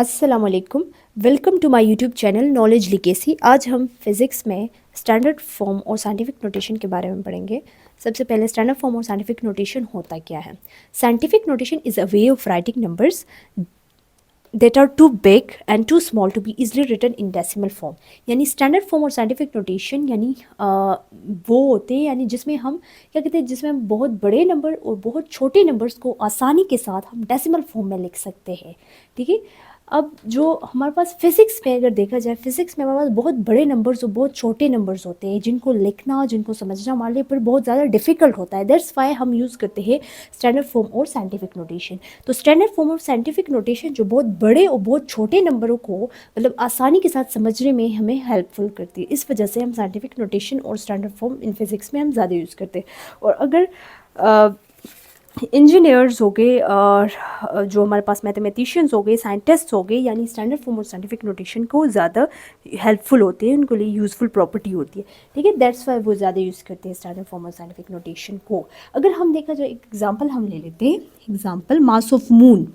अस्सलाम वालेकुम। Welcome to my YouTube channel knowledge legacy. आज हम फिज़िक्स में स्टैंडर्ड फॉर्म और साइंटिफिक नोटेशन के बारे में पढ़ेंगे। सबसे पहले स्टैंडर्ड फॉर्म और साइंटिफिक नोटेशन होता क्या है। Scientific notation is a way of writing numbers that are too big and too small to be easily written in decimal form। यानी स्टैंडर्ड फॉर्म और साइंटिफिक नोटेशन यानी वो होते हैं यानी जिसमें हम क्या कहते हैं, जिसमें हम बहुत बड़े नंबर और बहुत छोटे नंबर्स को आसानी के साथ हम डेसिमल फॉर्म में लिख सकते हैं। ठीक है। अब जो हमारे पास फिज़िक्स में अगर देखा जाए, फिज़िक्स में हमारे पास बहुत बड़े नंबर्स और बहुत छोटे नंबर्स होते हैं जिनको लिखना, जिनको समझना हमारे लिए पर बहुत ज़्यादा डिफ़िकल्ट होता है। दैट्स वाई हम यूज़ करते हैं स्टैंडर्ड फॉर्म और साइंटिफिक नोटेशन। तो स्टैंडर्ड फॉर्म और साइंटिफिक नोटेशन जो बहुत बड़े और बहुत छोटे नंबरों को मतलब आसानी के साथ समझने में हमें हेल्पफुल करती है। इस वजह से हम साइंटिफिक नोटेशन और स्टैंडर्ड फॉर्म इन फिज़िक्स में हम ज़्यादा यूज़ करते हैं। और अगर इंजीनियर्स हो गए और जो हमारे पास मैथमेटिशियंस हो गए, साइंटिस्ट्स हो गए, यानी स्टैंडर्ड फॉर्म और साइंटिफिक नोटेशन को ज़्यादा हेल्पफुल होते हैं, उनको लिए यूज़फुल प्रॉपर्टी होती है। ठीक है, दैट्स वाई वो ज़्यादा यूज़ करते हैं स्टैंडर्ड फॉर्म और साइंटिफिक नोटेशन को। अगर हम देखा जाए, एक एग्जांपल हम ले लेते हैं, एग्जांपल मास ऑफ मून।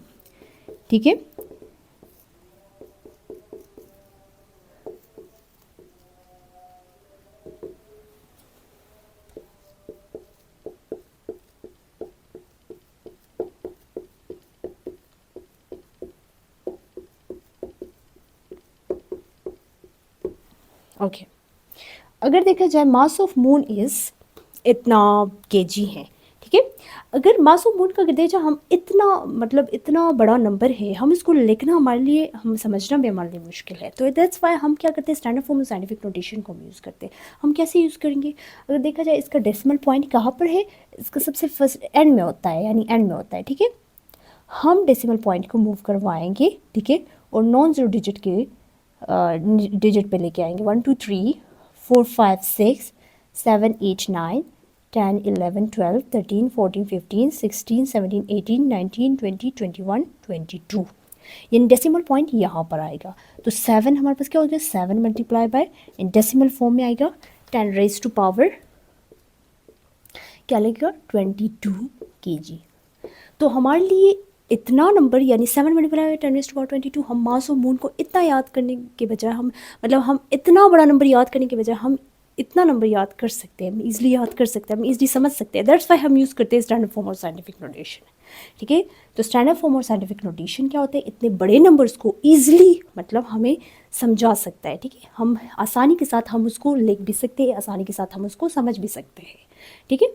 ठीक है, ओके। अगर देखा जाए मास ऑफ मून इज़ इतना केजी है। ठीक है, अगर मास ऑफ मून का देखा जाए, हम इतना मतलब इतना बड़ा नंबर है, हम इसको लिखना हमारे लिए, हम समझना भी हमारे लिए मुश्किल है। तो दैट्स वाई हम क्या करते हैं, स्टैंडर्ड फॉर्म और साइंटिफिक नोटेशन को हम यूज़ करते हैं। हम कैसे यूज़ करेंगे, अगर देखा जाए इसका डेसिमल पॉइंट कहाँ पर है, इसका सबसे फर्स्ट एंड में होता है, यानी एंड में होता है। ठीक है, हम डेसिमल पॉइंट को मूव करवाएंगे। ठीक है, और नॉन जीरो डिजिट के डिजिट पे लेके आएंगे। 1 2 3 4 5 6 7 8 9 10 11 12 13 14 15 16 17 18 19 20 21 22, यानी डेसिमल पॉइंट यहाँ पर आएगा। तो 7 हमारे पास क्या हो गया, 7 multiply bye in decimal form में आएगा 10 रेज टू पावर क्या लगेगा 22 kg। तो हमारे लिए इतना नंबर यानी 7 multiply by 10 raise to power 22, हम मास ऑफ मून को इतना याद करने के बजाय, हम मतलब हम इतना बड़ा नंबर याद करने के बजाय हम इतना नंबर याद कर सकते हैं, हम ईजिली याद कर सकते हैं, हम ईजिली समझ सकते हैं। दैट्स वाई हम यूज़ करते हैं स्टैंडर्ड फॉर्म और साइंटिफिक नोटेशन। ठीक है, तो स्टैंडर्ड फॉर्म और साइंटिफिक नोटेशन क्या होते हैं, इतने बड़े नंबर्स को ईजिली मतलब हमें समझा सकता है। ठीक है, हम आसानी के साथ हम उसको लिख भी सकते हैं, आसानी के साथ हम उसको समझ भी सकते हैं। ठीक है,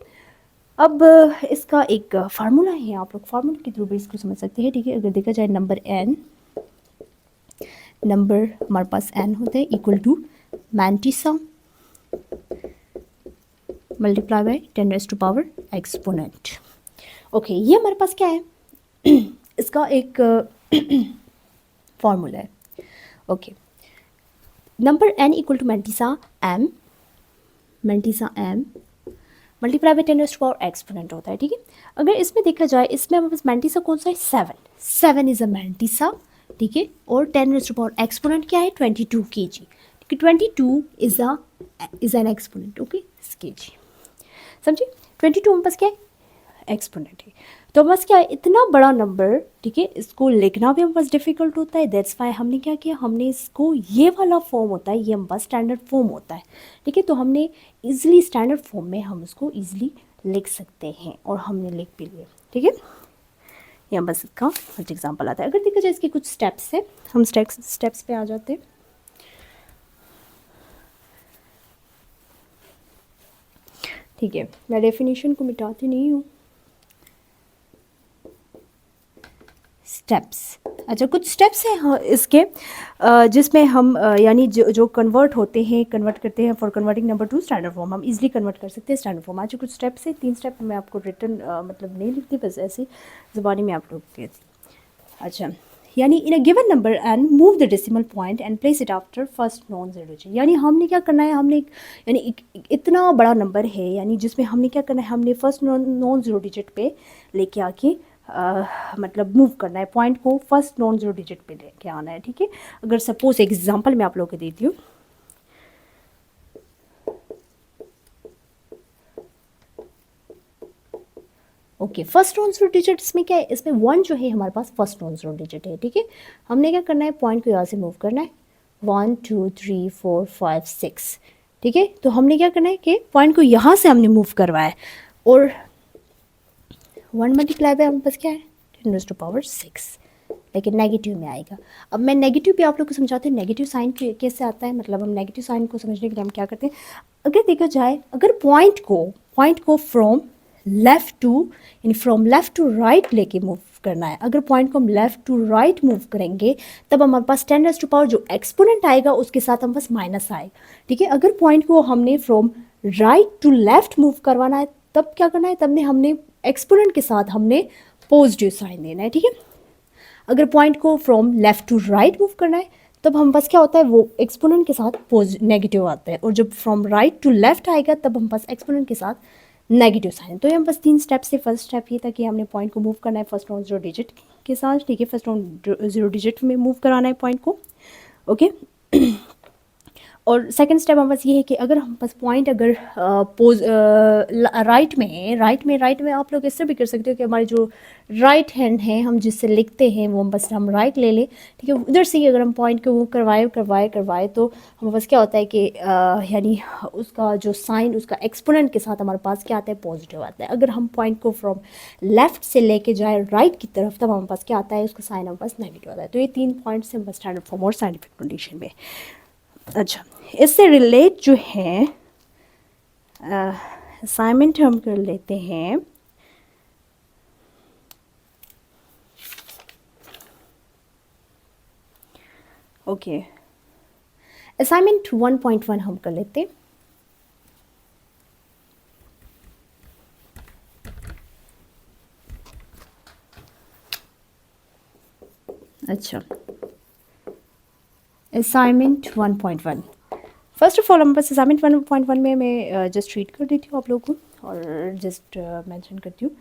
अब इसका एक फार्मूला है, आप लोग फार्मूला के थ्रू भी इसको समझ सकते हैं। ठीक है, अगर देखा जाए नंबर n, नंबर हमारे पास n होते हैं equal to mantissa multiply by 10 raise to power exponent. Okay, ये हमारे पास क्या है इसका एक फार्मूला है। Okay, number n equal to mantissa m multiply by 10 raise to power exponent होता है। ठीक है, अगर इसमें देखा जाए, इसमें हमारे पास मैंटिसा कौन सा है, 7 इज़ अ मैंटिसा। ठीक है, और 10 रेज़ टू पावर एक्सपोनेंट क्या है 22 kg। ठीक है, 22 is an exponent. Okay, kg समझे, 22 हमारे पास क्या है, एक्सपोनेंट है। तो बस क्या है, इतना बड़ा नंबर, ठीक है, इसको लिखना भी हमारे पास डिफ़िकल्ट होता है। दैट्स वाई हमने क्या किया, हमने इसको ये वाला फॉर्म होता है, ये हमारे पास स्टैंडर्ड फॉर्म होता है। ठीक है, तो हमने इजीली स्टैंडर्ड फॉर्म में हम इसको इजीली लिख सकते हैं और हमने लिख भी लिया। ठीक है, यहाँ बस इसका फर्स्ट एग्जाम्पल आता है। अगर देखा जाए इसके कुछ स्टेप्स है, हम स्टेप्स पे आ जाते हैं। ठीक है, मैं डेफिनेशन को मिटाती नहीं हूँ। स्टेप्स, अच्छा कुछ स्टेप्स हैं हाँ इसके, जिसमें हम यानी जो कन्वर्ट होते हैं, कन्वर्ट करते हैं for converting number two standard form, हम इजीली कन्वर्ट कर सकते हैं स्टैंडर्ड फॉर्म। आज कुछ स्टेप्स हैं, 3 स्टेप मैं आपको रिटर्न मतलब नहीं लिखती, बस ऐसे ज़बानी में आप लोग के। अच्छा, यानी in a given number and move the decimal point and place it after first non zero digit. यानी हमने क्या करना है, हमने इतना बड़ा नंबर है, यानी जिसमें हमने क्या करना है, हमने फर्स्ट नॉन जीरो डिजिट पे लेके आके मतलब मूव करना है, पॉइंट को फर्स्ट नॉन जीरो डिजिट पे लेके आना है। ठीक है, अगर सपोज एग्जांपल मैं आप लोगों को देती हूँ, okay, first non zero digit इसमें क्या है, इसमें 1 जो है हमारे पास फर्स्ट नॉन ज़ीरो डिजिट है, ठीक है। हमने क्या करना है, पॉइंट को यहाँ से मूव करना है, 1 2 3 4 5 6, ठीक है। तो हमने क्या करना है कि पॉइंट को यहाँ से हमने मूव करवाया है, और 1 मल्टीप्लाई बाय हमारे पास क्या है, 10⁻6, लेकिन नेगेटिव में आएगा। अब मैं नेगेटिव भी आप लोग को समझाती हूँ, नेगेटिव साइन कैसे आता है। मतलब हम नेगेटिव साइन को समझने के लिए हम क्या करते हैं, अगर देखा जाए, अगर पॉइंट को फ्रॉम लेफ़्ट टू, यानी फ्रॉम लेफ़्ट टू राइट लेके मूव करना है, अगर पॉइंट को हम लेफ़्ट टू राइट मूव करेंगे तब हमारे पास 10⁻, जो एक्सपोनेंट आएगा उसके साथ हम बस माइनस आएगा, ठीक है। अगर पॉइंट को हमने from right to left move करवाना है तब क्या करना है, तब हमने एक्सपोनेंट के साथ हमने पॉजिटिव साइन देना है, ठीक है। अगर पॉइंट को from left to right move करना है तब हम पास क्या होता है, वो एक्सपोनेंट के साथ नेगेटिव आता है, और जब फ्रॉम राइट टू लेफ़्ट आएगा तब हम पास एक्सपोनेंट के साथ नेगेटिव साइन। तो ये हम बस 3 स्टेप से, फर्स्ट स्टेप ये था कि हमने पॉइंट को मूव करना है फर्स्ट नॉन ज़ीरो डिजिट के साथ, ठीक है, फर्स्ट नॉन ज़ीरो डिजिट में मूव कराना है पॉइंट को, ओके। और सेकंड स्टेप हम बस ये है कि अगर हम बस पॉइंट अगर राइट में आप लोग इससे भी कर सकते हो कि हमारी जो राइट हैंड है, हम जिससे लिखते हैं वो बस हम राइट ले लें, ठीक है। उधर से ही अगर हम पॉइंट को वो करवाए तो हम बस क्या होता है कि यानी उसका जो साइन, उसका एक्सपोनेंट के साथ हमारे पास क्या आता है, पॉजिटिव आता है। अगर हम पॉइंट को फ्रॉम लेफ़्ट से लेके जाए राइट की तरफ तब हमारे पास क्या आता है, उसका साइन हमारे पास नेगेटिव आता है। तो ये 3 पॉइंट्स हैं बस स्टैंडर्ड फॉर्म और साइंटिफिक नोटेशन में। अच्छा, इससे रिलेट जो है असाइनमेंट हम कर लेते हैं। ओके, असाइनमेंट 1.1 हम कर लेते हैं। अच्छा, असाइनमेंट 1.1, फर्स्ट ऑफ ऑल हम बस असाइनमेंट 1.1 में मैं जस्ट रीड कर देती हूँ आप लोगों को और जस्ट मेंशन करती हूँ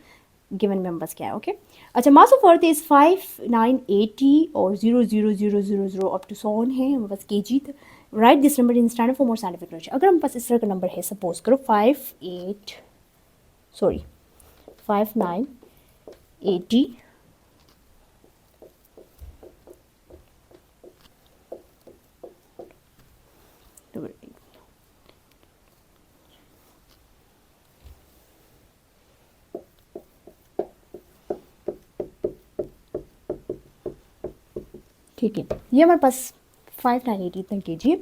गिवन में हम बस क्या है, ओके। अच्छा, मास ऑफ अर्थ इज़ 5 9 80 और 0.0000 अप टू सो ऑन है, हम बस kg। Right this number in standard form और साइंटिफिक नोटेशन। अगर हम पास इस तरह का नंबर है, सपोज करो 5 9 80 ठीक है, ये हमारे पास 5 9 80 इतना kg।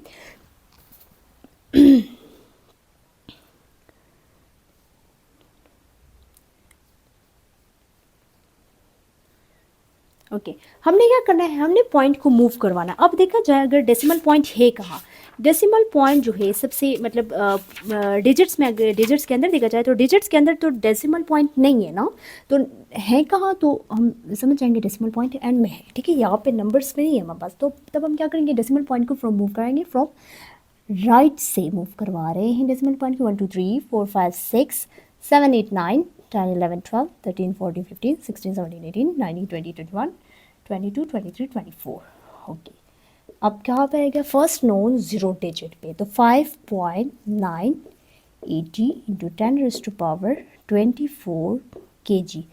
ओके, हमने क्या करना है, हमने पॉइंट को मूव करवाना। अब देखा जाए अगर डेसिमल पॉइंट है कहाँ, डेसिमल पॉइंट जो है सबसे मतलब डिजिट्स में, अगर डिजिट्स के अंदर देखा जाए तो डिजिट्स के अंदर तो डेसिमल पॉइंट नहीं है ना, तो है कहाँ, तो हम समझ जाएंगे डेसिमल पॉइंट एंड में है, ठीक है। यहाँ पे नंबर्स में नहीं है हमारे पास, तो तब हम क्या करेंगे, डेसिमल पॉइंट को फ्रॉम मूव कराएंगे, फ्रॉम राइट से मूव करवा रहे हैं डेसिमल पॉइंट को। 1 2 3 4 5 6 7 8 9 10 11 12 13 14 15 16 17 18 19 20 21 22 23 24, ओके। अब कहाँ पे आएगा, फर्स्ट नॉन ज़ीरो डिजिट पे, तो 5.980 इंटू 10⁻24 kg।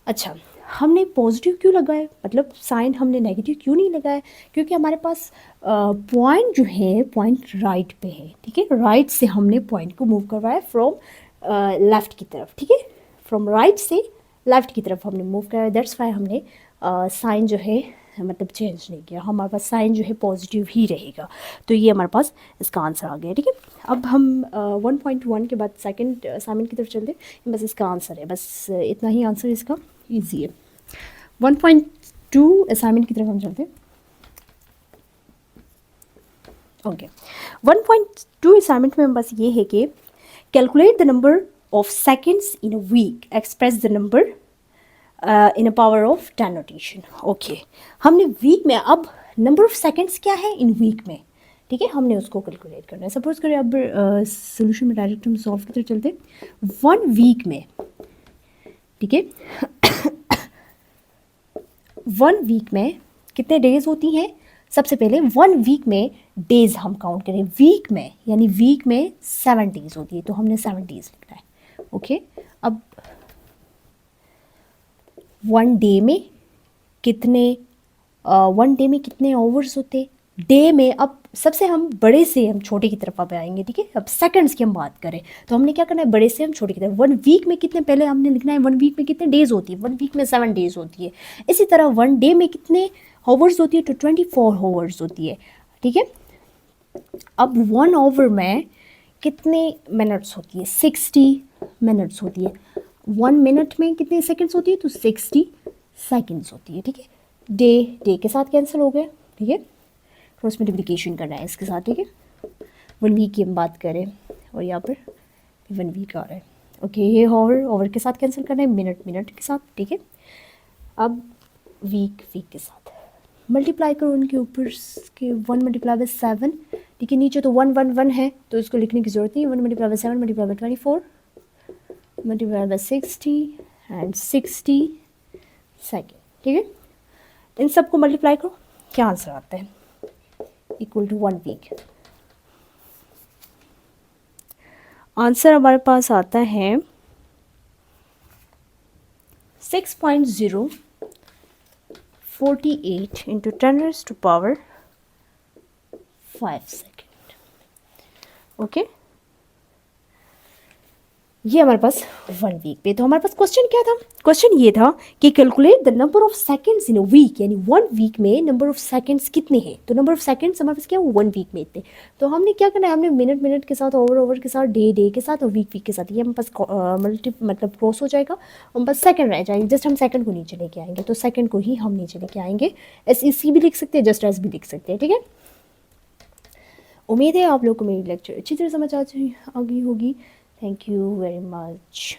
अच्छा, हमने पॉजिटिव क्यों लगाया, मतलब साइन हमने नेगेटिव क्यों नहीं लगाया, क्योंकि हमारे पास पॉइंट जो है पॉइंट राइट पे है, ठीक है। राइट से हमने पॉइंट को मूव करवाया फ्रॉम लेफ़्ट की तरफ, ठीक है, फ्रॉम राइट से लेफ़्ट की तरफ हमने मूव कराया, दैट्स वाई हमने साइन जो है मतलब चेंज नहीं किया, हमारे पास साइन जो है पॉजिटिव ही रहेगा। तो ये हमारे पास इसका आंसर आ गया, ठीक है। अब हम 1.1 के बाद सेकंड असाइनमेंट की तरफ चलते हैं, बस इसका आंसर है, बस इतना ही आंसर इसका ईजी है। 1.2 असाइनमेंट की तरफ हम चलते हैं। ओके, 1.2 असाइनमेंट में बस ये है कि calculate the number of seconds in a week, express the number in a power of 10 notation. Okay, हमने वीक में, अब नंबर ऑफ सेकेंड्स क्या है इन वीक में, ठीक है, हमने उसको कैलकुलेट करना है। सपोज करें अब सोल्यूशन में डायरेक्ट हम सॉल्व की तरफ चलते हैं। 1 वीक में, ठीक है, 1 वीक में कितने डेज होती हैं, सबसे पहले 1 वीक में डेज हम काउंट करें, वीक में यानी वीक में 7 डेज होती है, तो हमने 7 डेज लिखना है, ओके। अब वन डे में कितने वन डे में कितने आवर्स होते, डे में। अब सबसे हम बड़े से हम छोटे की तरफ अब आएंगे, ठीक है। अब सेकंड्स की हम बात करें तो हमने क्या करना है, बड़े से हम छोटे की तरफ। वन वीक में कितने, पहले हमने लिखना है वन वीक में कितने डेज होती है, वन वीक में 7 डेज होती है। इसी तरह वन डे में कितने आवर्स होती है, तो 24 आवर्स होती है, ठीक है। अब 1 आवर में कितने मिनट्स होती है, 60 मिनट्स होती है। 1 मिनट में कितने सेकंड्स होती है, तो 60 सेकंड्स होती है, ठीक है। डे के साथ कैंसिल हो गए, ठीक है। क्रॉस मल्टीप्लिकेशन करना है इसके साथ, ठीक है। 1 वीक की हम बात करें और यहाँ पर 1 वीक आ रहा है, ओके। ये ओवर के साथ कैंसिल करना है, मिनट के साथ, ठीक है। अब वीक के साथ मल्टीप्लाई करो उनके ऊपर के, 1 मल्टीप्लाई बाय 7, ठीक है। नीचे तो 1 है तो इसको लिखने की ज़रूरत नहीं है। 1 multiply by 7 multiply bye 24 multiply by 60 and 60 second, ठीक है। इन सबको मल्टीप्लाई करो, क्या आंसर आता है, इक्वल टू 1 वीक। आंसर हमारे पास आता है 6.048 इंटू 10⁻⁵ सेकेंड, ओके। ये हमारे पास 1 वीक पे। तो हमारे पास क्वेश्चन क्या था, क्वेश्चन ये था कि calculate the number of seconds in a week, यानी 1 वीक में नंबर ऑफ सेकंड्स कितने हैं। तो नंबर ऑफ सेकंड्स हमारे पास क्या है, 1 वीक में इतने। तो हमने क्या करना है, हमने मिनट के साथ, ओवर के साथ, डे के साथ और वीक के साथ, ये हमारे पास मतलब क्रॉस हो जाएगा, हम बस सेकंड रह जाएंगे। जस्ट हम सेकंड को नीचे लेके आएंगे, तो सेकंड को ही हम नीचे लेके आएंगे। SEC भी लिख सकते हैं, जस्ट एस भी लिख सकते हैं, ठीक है। उम्मीद है आप लोग को मेरी लेक्चर अच्छी तरह समझ आ गई होगी। Thank you very much.